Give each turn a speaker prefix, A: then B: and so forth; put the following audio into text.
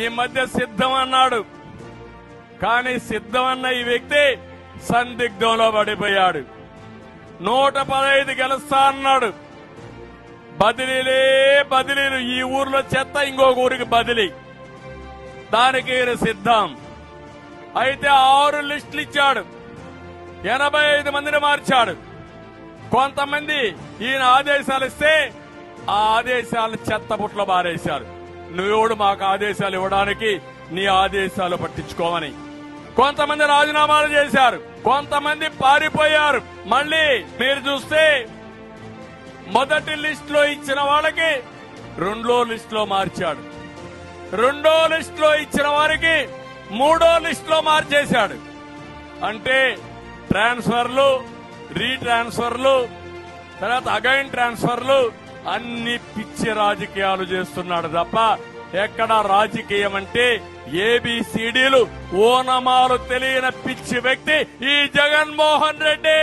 A: ఈ మధ్య సిద్ధం అన్నాడు. కానీ సిద్ధం అన్న ఈ వ్యక్తి సందిగ్ధంలో పడిపోయాడు. 115 గెలుస్తా అన్నాడు. బదిలీలే బదిలీలు. ఈ ఊర్లో చెత్త ఇంకొక ఊరికి బదిలీ. దానికి ఈయన సిద్ధం. అయితే 6 లిస్టులు ఇచ్చాడు. 85 మందిని మార్చాడు. కొంతమంది ఈయన ఆదేశాలు ఇస్తే ఆ ఆదేశాలు చెత్తబుట్లో బారేశారు. నువ్వెవడు మాకు ఆదేశాలు ఇవ్వడానికి, నీ ఆదేశాలు పట్టించుకోమని. కొంతమంది రాజీనామాలు చేశారు. కొంతమంది పారిపోయారు. మళ్ళీ మీరు చూస్తే మొదటి లిస్ట్ లో ఇచ్చిన వాళ్ళకి 2వ లిస్ట్ లో మార్చాడు. 2వ లిస్ట్ లో ఇచ్చిన వారికి 3వ లిస్ట్ లో మార్చేశాడు. అంటే ట్రాన్స్ఫర్లు, రీట్రాన్స్ఫర్లు, తర్వాత అగైన్ ట్రాన్స్ఫర్లు, అన్ని పిచ్చి రాజకీయాలు చేస్తున్నాడు తప్ప ఎక్కడ రాజకీయం అంటే ఏబిసిడీలు ఓనమాలు తెలియని పిచ్చి వ్యక్తి ఈ జగన్మోహన్ రెడ్డి.